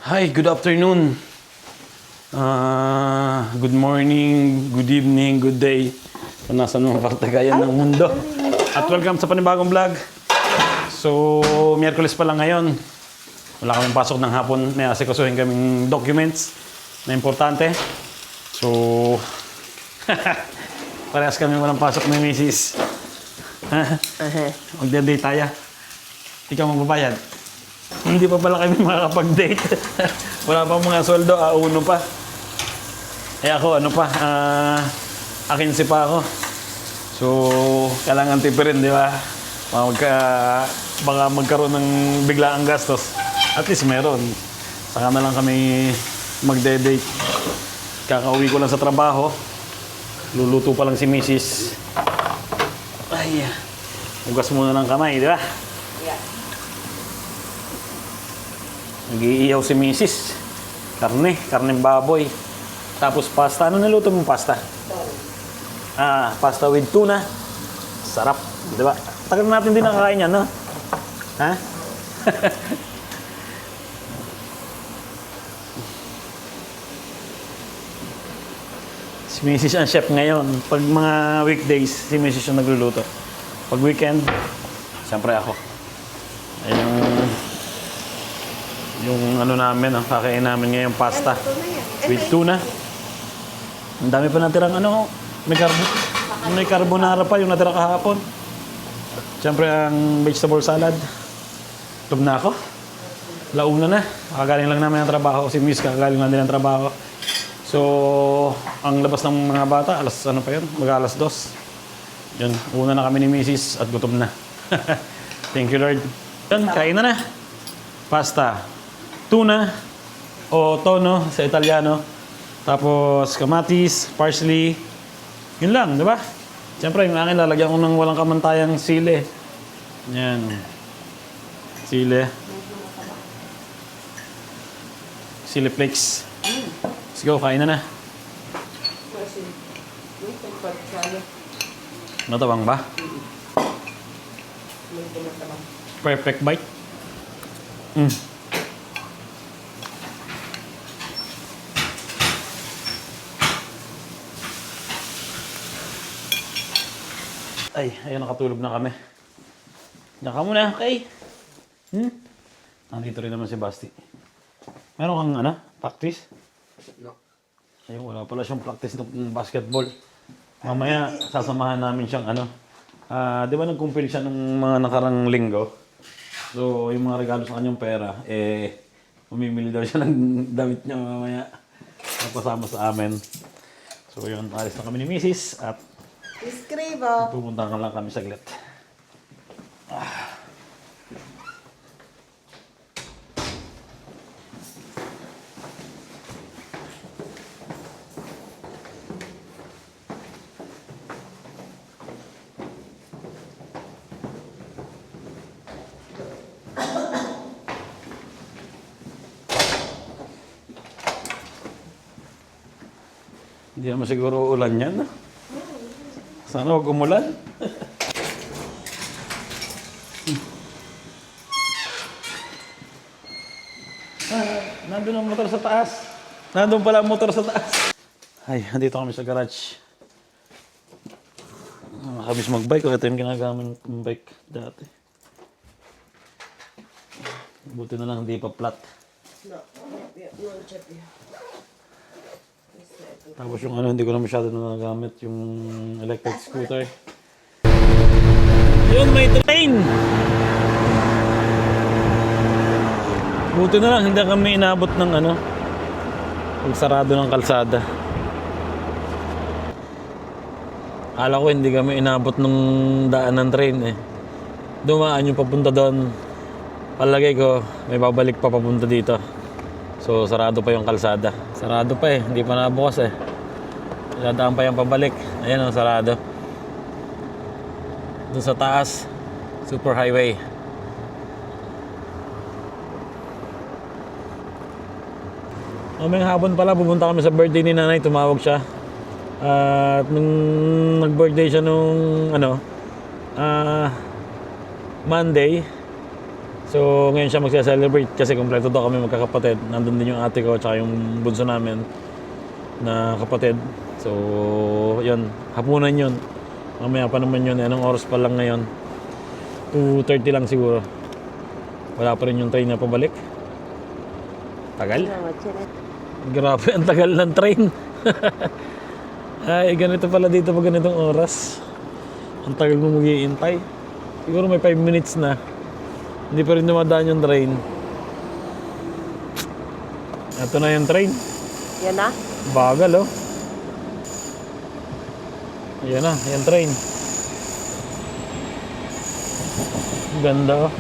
Hi, good afternoon. Good morning, good evening, good day. Kung nasa mga partagayan ng mundo. At welcome sa panibagong vlog. So, Miyerkules pa lang ngayon. Wala kaming pasok ng hapon. May asikasuhin kaming documents na importante. So, parehas kami walang pasok na misis. Magde-date tayo. Ikaw magbabayad. Hindi pa pala kami makakapag-date. Wala pa mga sweldo, uno pa. Eh ako, akinsi pa ako. So, kailangan tipirin, di ba? Baka magkaroon ng biglaang gastos. At least meron. Saka na lang kami magde-date. Kakauwi ko lang sa trabaho. Luluto pa lang si Mrs. Ay, hugas muna ng kamay, di ba? Nag-iihaw si Mrs. Karneng baboy. Tapos pasta. Ano niluto mong pasta? Pasta with tuna. Sarap, di ba? Tagal natin din nakakain yan, no? Ha? Si Mrs. ang chef ngayon. Pag mga weekdays, si Mrs. yung nagluluto. Pag weekend, siyempre ako. Ayun yung ano namin, kakain namin ngayong pasta with tuna. Ang dami pa natirang may carbonara pa yung natira kahapon. Siyempre ang vegetable salad. Tulog na ako. Launa na. Kakagaling lang namin ng trabaho. Si Miss kakagaling lang din ng trabaho. So, ang labas ng mga bata, mag-alas 2. Yun, una na kami ni Mrs. at gutom na. Thank you, Lord. Yun, kain na. Pasta. Tuna o tono sa Italiano. Tapos kamatis, parsley. Yun lang, di ba? Siyempre, yung akin lalagyan ko ng walang kamantayang sili. Yan. Sili. Sili flakes. Let's go, kain na. Matabang ba? Perfect bite. Ay, ayun, nakatulog na kami. Diyan ka muna, okay? Nandito rin naman si Basti. Meron kang, practice? No. Ayun, wala pala siyang practice ng basketball. Mamaya, sasamahan namin siyang, di ba nag-compile siya ng mga nakarang linggo? So, yung mga regalo sa kanyang pera, mamimili daw siya ng damit niya mamaya. Napasama sa amin. So, yun, alis na kami ni Mrs. At Escribo. pupunta ka lang kami saglit. Hindi naman siguro ulan yan. Sana huwag umulan. Nandun ang motor sa taas. Nandun pala ang motor sa taas. Ay, nandito kami sa garage. Nakakabis mag-bike. Ito yung ginagamit ng bike dati. Buti na lang hindi pa flat. Tapos yung hindi ko na masyado nagagamit, yung electric scooter. Yun, may train! Buti na lang, hindi kami inabot ng pagsarado ng kalsada. Akala ko hindi kami inabot ng daan ng train Dumaan yung papunta doon. Palagay ko, may babalik pa papunta dito. So, sarado pa yung kalsada. Sarado pa hindi pa nabukas Dadaan pa yung pabalik. Ayan sarado. Doon sa taas, super highway. Mamayang hapon pala, pupunta kami sa birthday ni nanay. Tumawag siya. At nung nag-birthday siya nung Monday, So, ngayon siya magsa-celebrate kasi kompleto daw kami magkakapatid. Nandun din yung ate ko at yung bunso namin na kapatid. So, yun. Hapunan yun. Mamaya pa naman yun. Anong oras pa lang ngayon? 2:30 lang siguro. Wala pa rin yung train na pabalik. Tagal. Grabe, ang tagal ng train. Ay, ganito pala dito pag ganitong oras. Ang tagal mo mag-iintay. Siguro may 5 minutes na. Hindi pa rin dumadaan yung train. Ito na yung train. Yan na? Bagal, oh. Ayan na, yung train. Ganda, oh.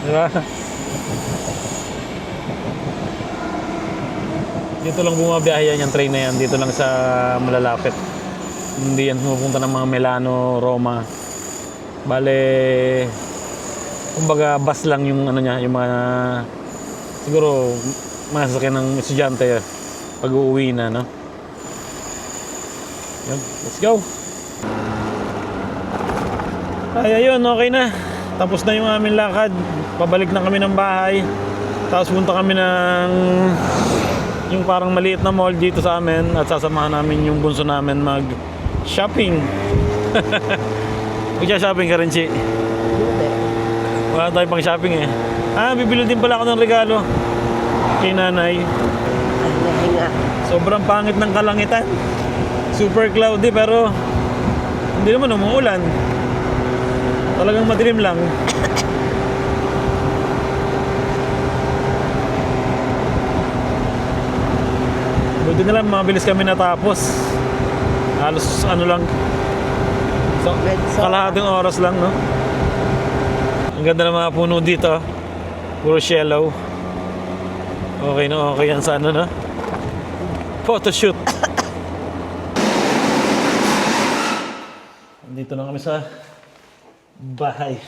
Diba? Dito lang bumabiyahe yan yung train na yan. Dito lang sa malalapit. Hindi yan pumupunta ng mga Milano, Roma. Bale, kumbaga bus lang yung ano niya, yung mga siguro mga sasakyan ng estudyante pag uuwi na, no? Yun, let's go! Ay, ayun, okay na. Tapos na yung aming lakad. Pabalik na kami ng bahay. Tapos punta kami ng yung parang maliit na mall dito sa amin at sasamahan namin yung bunso namin mag-shopping. Mag-shopping ka rin, Chi? Wala tayong pang shopping eh. Bibili din pala ako ng regalo kay nanay. Sobrang pangit ng kalangitan. Super cloudy pero hindi naman umuulan. Talagang madilim lang. Buti na lang, mabilis kami natapos. Halos ano lang. So, kalahating oras lang, no? Ang ganda ng mga puno dito. Puro yellow. Okay na okay yan sa ano, no? Photoshoot. Dito na kami sa bahay.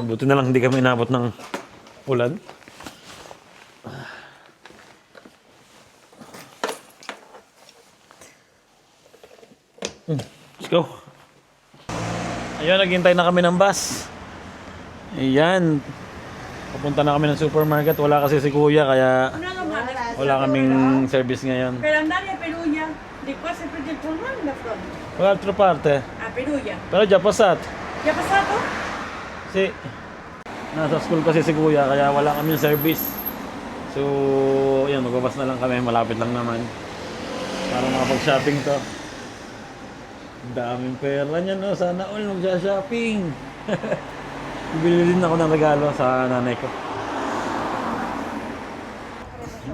Buti na lang hindi kami inabot ng ulan. Let's go. Ayun, naghintay na kami ng bus. Ayan. Papunta na kami ng supermarket. Wala kasi si kuya kaya wala kaming service ngayon. Pero andare a Perugia, di qua sempre del Pullman da front. Un'altra parte. A Perugia. Pero già passato. Già passato? Si nasa school kasi si kuya kaya wala kaming service. So, ayan, magbabas na lang kami. Malapit lang naman. Para makapag-shopping to. Ang daming pera niya, no? Sana all mag-shopping. Bibili din ako ng regalo sa nanay ko.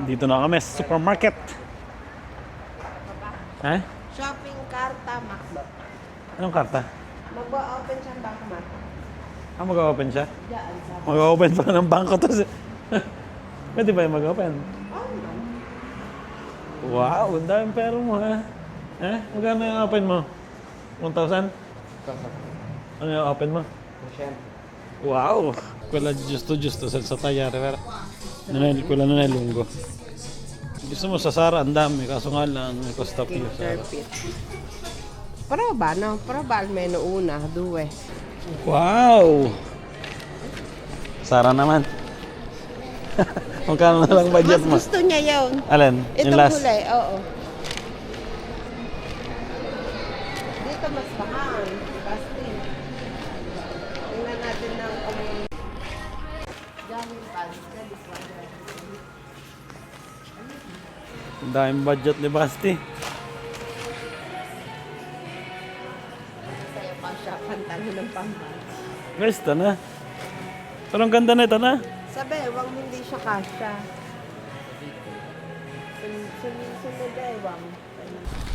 Dito na kami sa supermarket. Ha? Shopping karta, Macdo. Anong karta? Mag-open siyang bank, Macdo. Mag-open siya? Diyan sa... Mag-open pa ng bangko to. Pwede ba yung mag-open? Oh, man. Wow, ang daming pera mo, ha? Magkano yung open mo? 1,000? Ano yung open mo? Wow! Quella giusto senza tagliare, vero? Quella non è lungo. Gusto mo sa Sara, ang dami, kaso nga lang, may costa più Sara. Prova, no? Prova almeno una, due. Wow! Sara naman. Magkano na lang budget mo? Mas gusto niya yun. Alin? Yung Itong last? huli, oo. Dito mas mahal. Basti. Tingnan natin ng jogging pants. Ang daming budget ni Basti. Sa'yo pa siya, pantalon ng pambal. Guys, ito na. Pero ang ganda na ito na. Sabi, wag hindi siya kasha. Sunod eh, wag.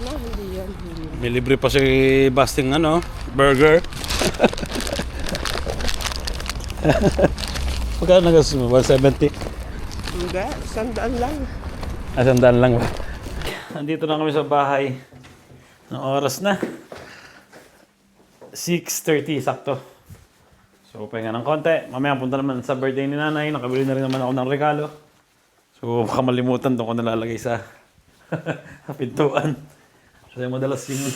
No, hindi yun, hindi yun. May libre pa si Basting ano, burger. Magkano nagastos mo? 170? Hindi, sandaan lang. Sandaan lang ba? Nandito na kami sa bahay. Ang oras na. 6:30 sakto. So, pahinga ng konti. Mamaya punta naman sa birthday ni nanay. Nakabili na rin naman ako ng regalo. So, baka malimutan doon ko nalalagay sa pintuan. Kasi madalas yung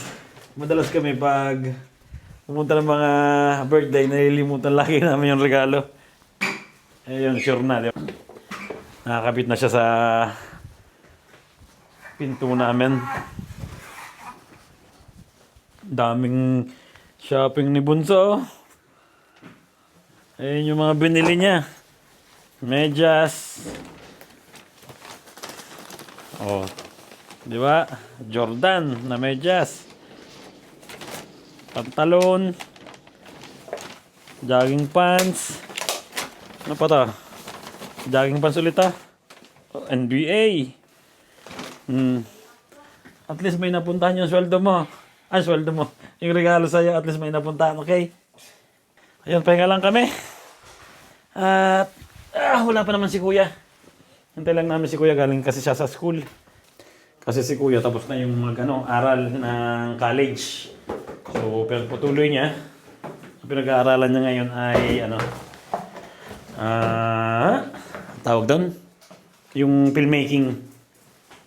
Madalas kami pag pumunta ng mga birthday, nalilimutan lagi namin yung regalo. Eh yun, sure na. Di ba? Nakakabit na siya sa pinto namin. Daming shopping ni Bunso. Ayun yung mga binili niya. Medyas. Oh, di ba? Jordan na medyas. Pantalon. Jogging pants. Ano pa to? Jogging pants ulit ah. Oh, NBA. At least may napuntahan yung sweldo mo. Sweldo mo. Yung regalo sa'yo, at least may napuntahan, okay? Ayun, pahinga lang kami. At wala pa naman si Kuya. Hintay lang namin si Kuya, galing kasi siya sa school. Kasi si Kuya tapos na yung aral ng college. So, pero patuloy niya. Ang pinag-aaralan niya ngayon ay tawag doon? Yung filmmaking.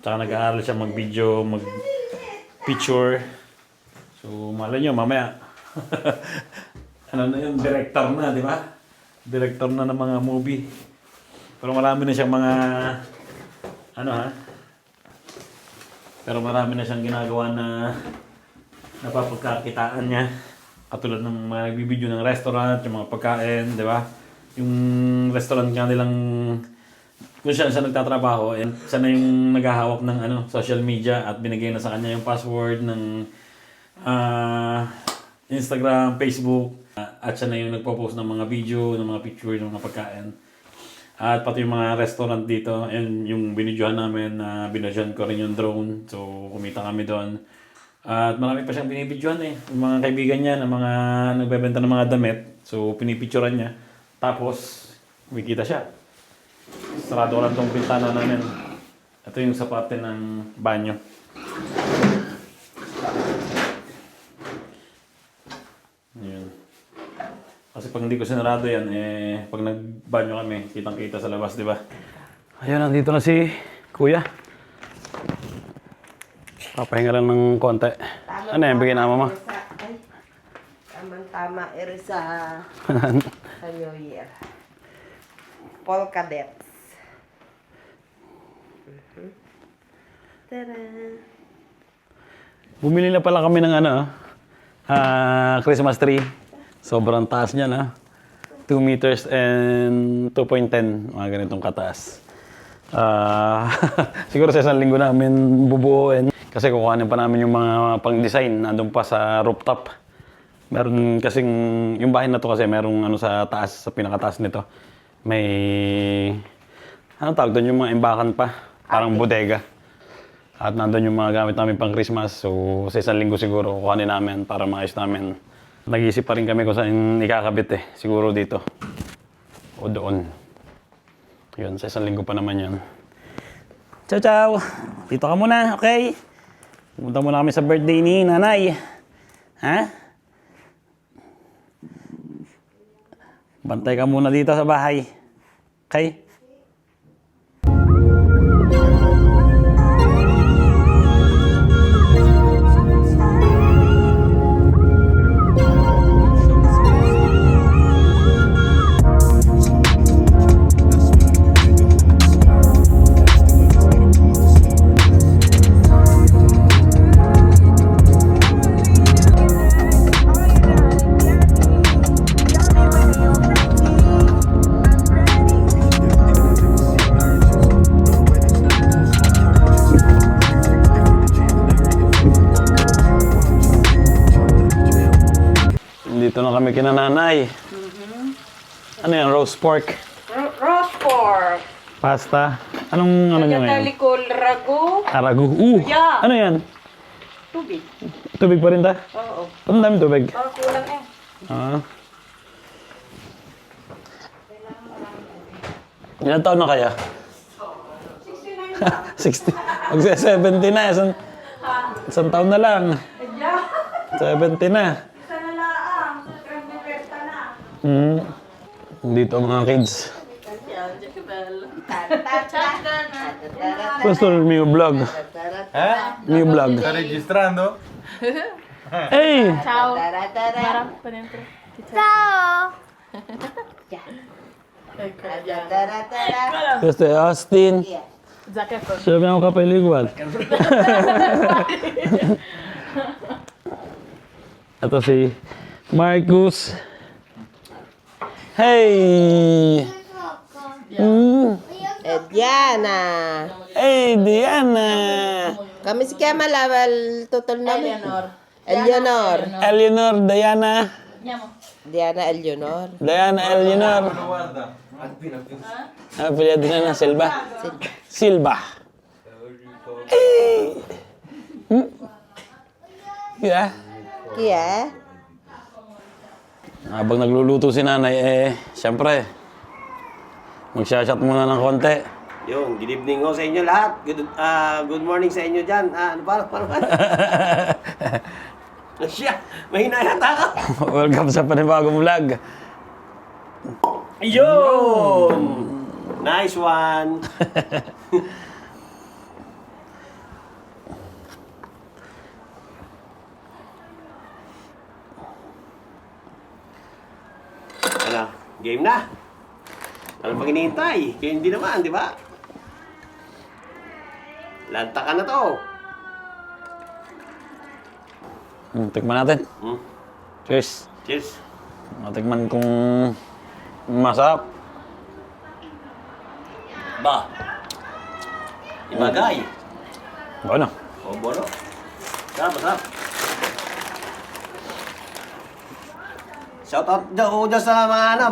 Tsaka nag-aaral siya mag-video, mag-picture. So, malay nyo, mamaya. Na yun, director na, di ba? Director na ng mga movie. Pero marami na siyang mga, pero marami na siyang ginagawa na napapagkakitaan niya. Katulad ng mga nagbibideo ng restaurant, yung mga pagkain, di ba? Yung restaurant nga nilang, kung siya nagtatrabaho, siya na yung naghahawak ng social media at binigay na sa kanya yung password ng Instagram, Facebook, at siya na yung nagpo-post ng mga video, ng mga picture, ng mga pagkain. At pati yung mga restaurant dito, and yung binidyohan namin, binidyohan ko rin yung drone, so kumita kami doon. At marami pa siyang binibidyohan yung mga kaibigan niya, ng mga nagbebenta ng mga damit, so pinipicturean niya. Tapos, kumikita siya. Sarado ko lang itong bintana namin. Ito yung sa parte ng banyo. Yun. Kasi pag hindi ko sinarado yan, pag nagbanyo kami, kitang-kita sa labas, di ba? Ayun, nandito na si Kuya. Papahinga lang ng konti. Ano yan, bigyan na mama? Tama-tama, sa New Year. Polka dots. Tada! Bumili na pala kami ng Christmas tree. Sobrang taas niya na. 2 meters and 2.10. Mga ganitong kataas. Siguro sa isang linggo namin bubuuin. Kasi kukuhanin pa namin yung mga pang-design. Nandun pa sa rooftop. Meron kasing, yung bahay na to kasi merong sa taas, sa pinakataas nito. May, tawag doon yung mga imbakan pa. Parang bodega. At nandun yung mga gamit namin pang Christmas. So sa isang linggo siguro kukuhanin namin para maayos namin. Nag-iisip pa rin kami kung saan ikakabit siguro dito. O doon. Yun, sa isang linggo pa naman yun. Ciao, ciao! Dito ka muna, okay? Pumunta muna kami sa birthday ni Nanay. Ha? Bantay ka muna dito sa bahay. Okay? Dito na kami kina Nanay. Ano yan? Roast pork? Roast pork. Pasta? Anong nyo ngayon? Talikol ragu. Arago. Yeah. Ano yan? Tubig. Tubig pa rin ta? Oo. Ang dami tubig. Parang kulang Ah. Ilan taon na kaya? 60. Magsa-70 na. Isang taon na lang. 70 na. Isa na lang. Grande-berta na. Dito ang mga kids. Pastor, new vlog. ¿Eh? New vlog. ¿Está registrando? Hey! Ciao. Tara. Marami pa dentro. Ciao! Tara. Questo è Austin. Zac ecco. Ci abbiamo capelli uguali. Ito si Marcus. Hey! Diana. Hey, Diana! Kami si chiama il total nome? Eleanor. Eleanor, Diana. Andiamo. Diana Eleanor. Diana, Eleanor. Apelyido na Silva. Silva. Hey! Yeah. Kaya? Habang nagluluto si nanay, siyempre, magsha-shot muna ng konti. Yung, good evening ho sa inyo lahat. Good morning sa inyo dyan. Ano pa? Siya, mahina yata ka. Welcome sa panibagong vlog. Yun! Nice one. Ano, game na. Ano pang hinihintay? Kaya hindi naman, di ba? Lanta ka na to. Tikman natin. Hmm? Cheers. Cheers. Tikman kung masarap. Ba? Ibagay. Ano? O, bolo. Sarap. Shoutout dyan sa mga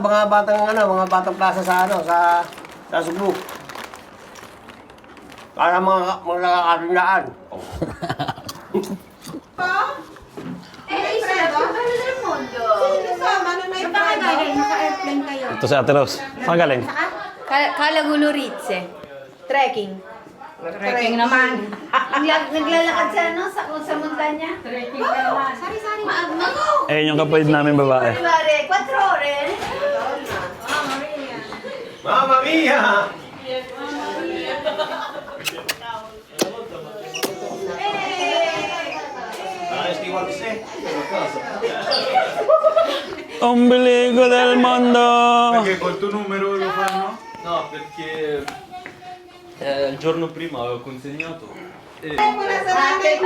batang klase sa Cebu. Para mga nakakatindaan. Ito si Ate Rose. Saan galing? Calaguluritze. Trekking. Trekking naman. Naglalakad sa ano, sa montanya. Trekking ka naman. Sari-sari. Ayun yung kapatid namin babae. 4 ore. Mamma Mia! Ombiligo del mondo! Perché col tuo numero lo fanno? No, perché il giorno prima avevo consegnato e Happy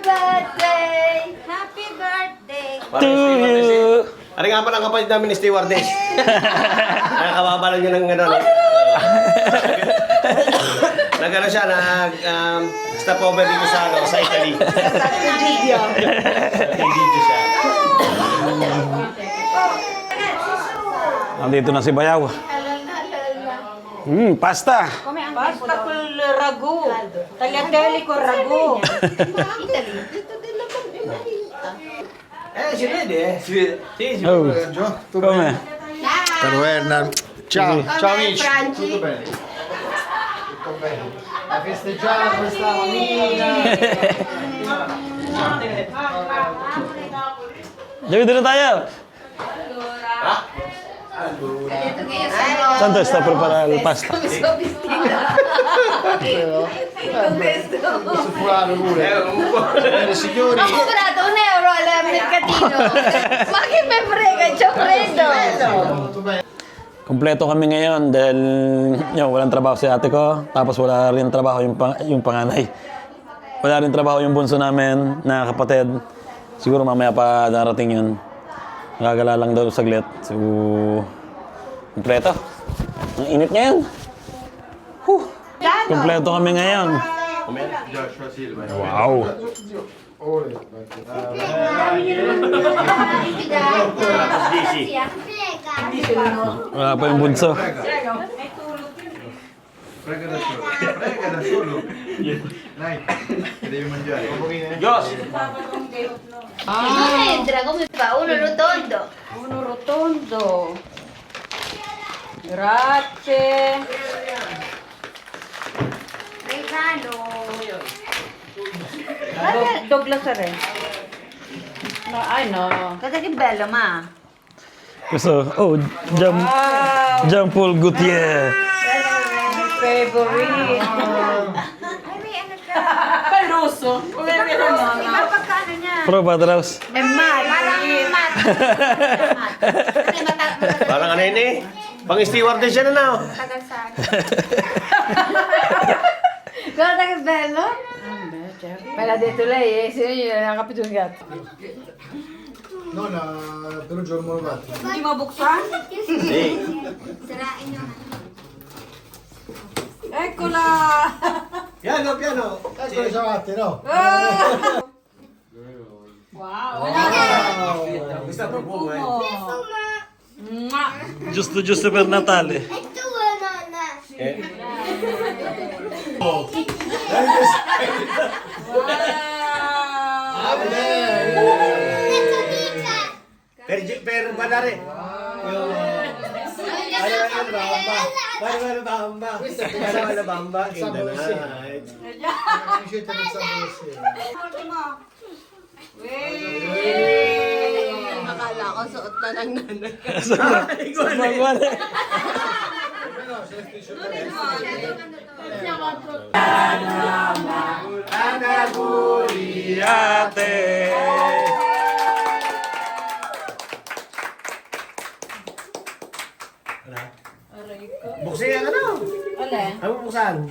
birthday! Happy birthday! To you! Ano nga pala ang kapatid namin ni stewardess? Nakakababa lang niya ng gano'n. Nag-ano siya, stopover dito sa Italy. Nag-video siya. Nandito na si Bayaw. Pasta! Pasta col ragù. Tagliatelle con ragù. Si vede, eh? Si Oh, tutto come? Caro Hernan. Ciao, ciao amici. Tutto bene? Tutto bene. A festeggiare questa famiglia. Jadi na tayo! Saan tayo sta preparare il pasta? Posso furare pure. Bene signori. Ho comprato €1 al mercatino. Ma che me frega, c'ho freddo. Tutto bene. Kompleto kami ngayon dahil walang trabaho si ate ko, tapos wala rin trabaho yung panganay. Wala rin trabaho yung bunso namin na kapatid. Siguro mamaya pa darating yun. Nagagala lang daw saglit. So, kompleto. Ang init ngayon. Kompleto kami ngayon. Joshua Silva. Wow! Wala pa yung bunso. Prega da solo. Prega da solo. Dai, che devi mangiare. Un pochino. Diyos! Entra, come fa? Uno rotondo. Uno rotondo. Grazie. Regalo. Douglas rin. No, ay no. Guarda che bello, ma. Questo, Jean Paul Gaultier. Favorite. Ay, may ano ka. Paluso. Come Iba nonna. pagkano niya? Pro Badraus. Mat. Parang ano yun eh. Pang-stewardess siya na na. Guarda che bello. Bella detto lei, se io non ho capito un gatto. No, per un giorno non va. Hindi mabuksan? Eccola! Piano, piano. Ecco le ciabatte, no? Questa profumo eh. Giusto per Natale. Per guardare. Bamba bamba in the night. Ricetta del sabato sera. Akala ko suot na ng nanay. Magwala. Ate. Buksan yan ano? Olha. Ano buksan?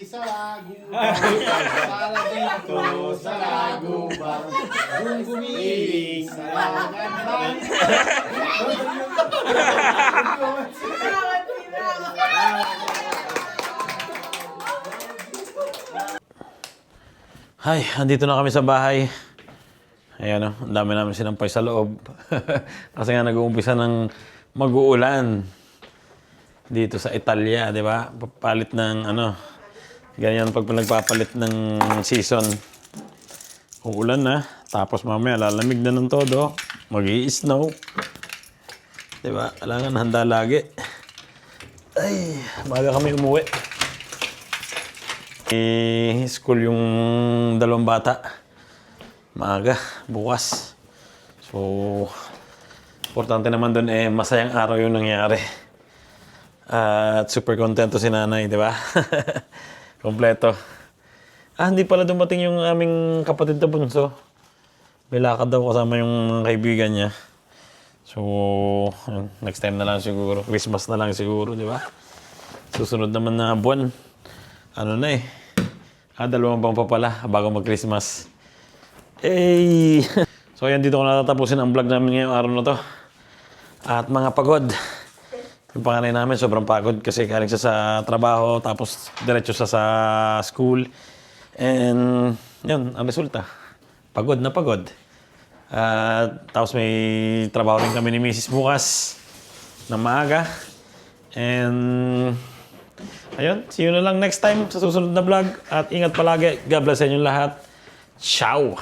Sala dito sa lagubar. Kung gumiling sa lagan. Ay, andito na kami sa bahay. Ayan o, ang dami namin sinampay sa loob. Kasi nga nag-uumpisa ng mag-uulan dito sa Italia, di ba? Papalit ng ano, ganyan pag nagpapalit ng season. Uulan na, tapos mamaya lalamig na ng todo, mag-i-snow. Di ba? Kailangan handa lagi. Ay, maga kami umuwi. School yung dalawang bata. Maaga, bukas. So, importante naman doon masayang araw yung nangyari. At super kontento si nanay, di ba? Kompleto. Hindi pala dumating yung aming kapatid na bunso. May lakad daw kasama yung mga kaibigan niya. So, next time na lang siguro. Christmas na lang siguro, di ba? Susunod naman na buwan. Ano na eh. 2 pang pa pala bago mag-Christmas. So, ayan, dito ko natatapusin ang vlog namin ngayong araw na to. At mga pagod. Yung panganay namin, sobrang pagod kasi galing siya sa trabaho, tapos diretso siya sa school. And, yun, ang resulta. Pagod na pagod. Tapos may trabaho rin kami ni Mrs. bukas na maaga. And, ayun, see you na lang next time sa susunod na vlog. At ingat palagi. God bless sa inyong lahat. Ciao!